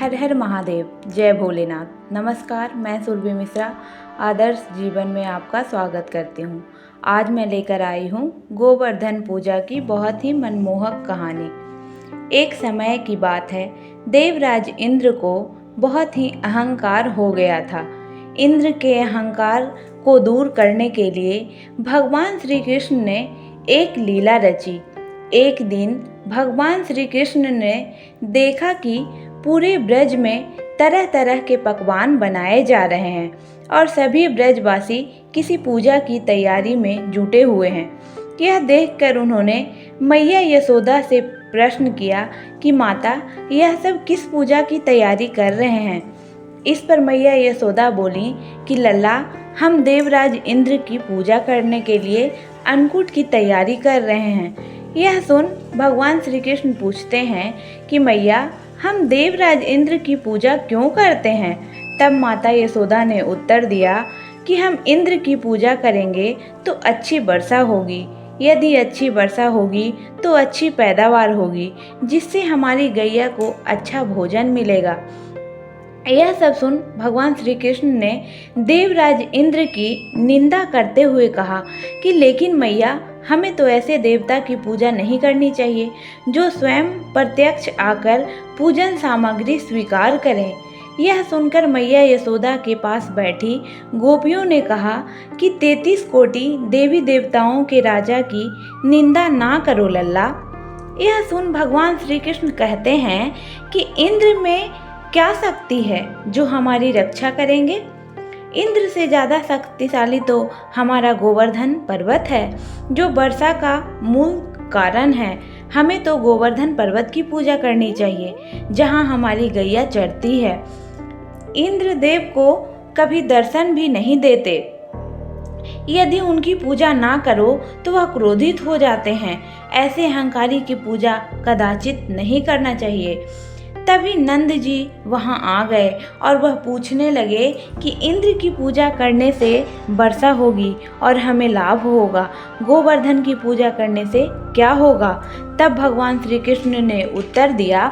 हर हर महादेव, जय भोलेनाथ। नमस्कार, मैं सुरभि मिश्रा आदर्श जीवन में आपका स्वागत करती हूँ। आज मैं लेकर आई हूँ गोवर्धन पूजा की बहुत ही मनमोहक कहानी। एक समय की बात है, देवराज इंद्र को बहुत ही अहंकार हो गया था। इंद्र के अहंकार को दूर करने के लिए भगवान श्री कृष्ण ने एक लीला रची। एक दिन भगवान श्री कृष्ण ने देखा कि पूरे ब्रज में तरह तरह के पकवान बनाए जा रहे हैं और सभी ब्रजवासी किसी पूजा की तैयारी में जुटे हुए हैं। यह देखकर उन्होंने मैया यशोदा से प्रश्न किया कि माता, यह सब किस पूजा की तैयारी कर रहे हैं? इस पर मैया यशोदा बोली कि लल्ला, हम देवराज इंद्र की पूजा करने के लिए अन्नकूट की तैयारी कर रहे हैं। यह सुन भगवान श्री कृष्ण पूछते हैं कि मैया, हम देवराज इंद्र की पूजा क्यों करते हैं? तब माता यशोदा ने उत्तर दिया कि हम इंद्र की पूजा करेंगे तो अच्छी वर्षा होगी। यदि अच्छी वर्षा होगी तो अच्छी पैदावार होगी, जिससे हमारी गैया को अच्छा भोजन मिलेगा। यह सब सुन भगवान श्री कृष्ण ने देवराज इंद्र की निंदा करते हुए कहा कि लेकिन मैया, हमें तो ऐसे देवता की पूजा नहीं करनी चाहिए जो स्वयं प्रत्यक्ष आकर पूजन सामग्री स्वीकार करें। यह सुनकर मैया यशोदा के पास बैठी गोपियों ने कहा कि 33 कोटि देवी देवताओं के राजा की निंदा ना करो लल्ला। यह सुन भगवान श्री कृष्ण कहते हैं कि इंद्र में क्या शक्ति है जो हमारी रक्षा करेंगे? इंद्र से ज़्यादा शक्तिशाली तो हमारा गोवर्धन पर्वत है, जो वर्षा का मूल कारण है। हमें तो गोवर्धन पर्वत की पूजा करनी चाहिए, जहाँ हमारी गैया चरती है। इंद्र देव को कभी दर्शन भी नहीं देते। यदि उनकी पूजा ना करो तो वह क्रोधित हो जाते हैं। ऐसे अहंकारी की पूजा कदाचित नहीं करना चाहिए। तभी नंद जी वहां आ गए और वह पूछने लगे कि इंद्र की पूजा करने से वर्षा होगी और हमें लाभ होगा, गोवर्धन की पूजा करने से क्या होगा? तब भगवान श्री कृष्ण ने उत्तर दिया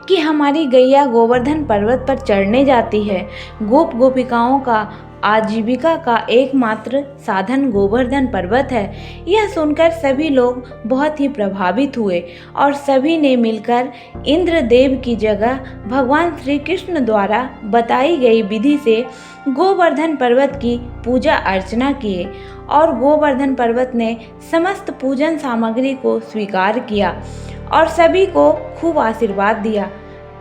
कि हमारी गैया गोवर्धन पर्वत पर चढ़ने जाती है। गोप गोपिकाओं का आजीविका का एकमात्र साधन गोवर्धन पर्वत है। यह सुनकर सभी लोग बहुत ही प्रभावित हुए और सभी ने मिलकर इंद्रदेव की जगह भगवान श्री कृष्ण द्वारा बताई गई विधि से गोवर्धन पर्वत की पूजा अर्चना किए और गोवर्धन पर्वत ने समस्त पूजन सामग्री को स्वीकार किया और सभी को खूब आशीर्वाद दिया।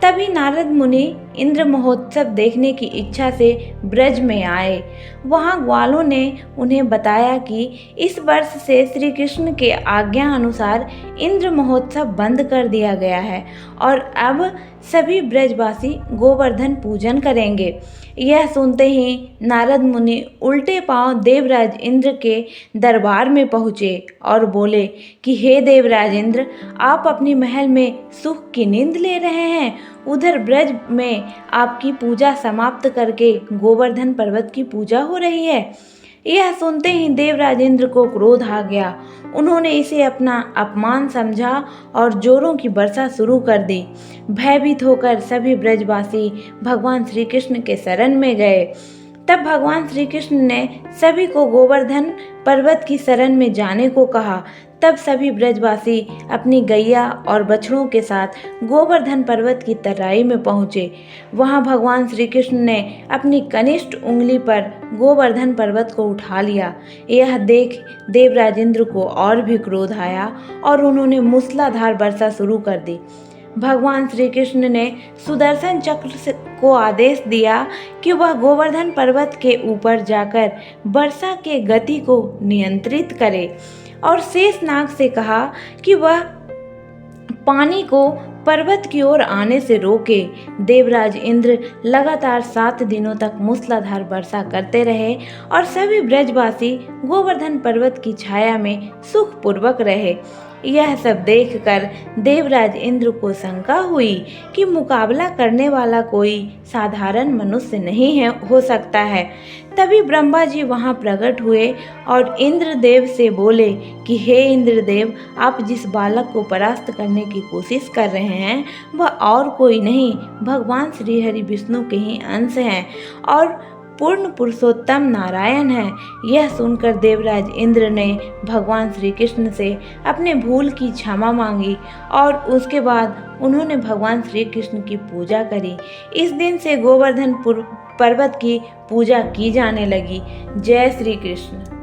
तभी नारद मुनि इंद्र महोत्सव देखने की इच्छा से ब्रज में आए। वहां ग्वालों ने उन्हें बताया कि इस वर्ष से श्री कृष्ण के आज्ञा अनुसार इंद्र महोत्सव बंद कर दिया गया है और अब सभी ब्रजवासी गोवर्धन पूजन करेंगे। यह सुनते ही नारद मुनि उल्टे पांव देवराज इंद्र के दरबार में पहुँचे और बोले कि हे देवराज इंद्र, आप अपनी महल में सुख की नींद ले रहे हैं, उधर ब्रज में आपकी पूजा समाप्त करके गोवर्धन पर्वत की पूजा हो रही है। यह सुनते ही देवराज इंद्र को क्रोध आ गया। उन्होंने इसे अपना अपमान समझा और जोरों की वर्षा शुरू कर दी। भयभीत होकर सभी ब्रजवासी भगवान श्री कृष्ण के शरण में गए। तब भगवान श्री कृष्ण ने सभी को गोवर्धन पर्वत की शरण में जाने को कहा। तब सभी ब्रजवासी अपनी गैया और बछड़ों के साथ गोवर्धन पर्वत की तराई में पहुँचे। वहाँ भगवान श्री कृष्ण ने अपनी कनिष्ठ उंगली पर गोवर्धन पर्वत को उठा लिया। यह देख देवराज इंद्र को और भी क्रोध आया और उन्होंने मूसलाधार वर्षा शुरू कर दी। भगवान श्री कृष्ण ने सुदर्शन चक्र को आदेश दिया कि वह गोवर्धन पर्वत के ऊपर जाकर वर्षा के गति को नियंत्रित करे और शेषनाग से कहा कि वह पानी को पर्वत की ओर आने से रोके। देवराज इंद्र लगातार 7 दिनों तक मूसलाधार वर्षा करते रहे और सभी ब्रजवासी गोवर्धन पर्वत की छाया में सुखपूर्वक रहे। यह सब देखकर देवराज इंद्र को शंका हुई कि मुकाबला करने वाला कोई साधारण मनुष्य नहीं है हो सकता है। तभी ब्रह्मा जी वहां प्रकट हुए और इंद्रदेव से बोले कि हे इंद्रदेव, आप जिस बालक को परास्त करने की कोशिश कर रहे हैं वह और कोई नहीं, भगवान श्री हरि विष्णु के ही अंश हैं और पूर्ण पुरुषोत्तम नारायण है। यह सुनकर देवराज इंद्र ने भगवान श्री कृष्ण से अपने भूल की क्षमा मांगी और उसके बाद उन्होंने भगवान श्री कृष्ण की पूजा करी। इस दिन से गोवर्धन पर्वत की पूजा की जाने लगी। जय श्री कृष्ण।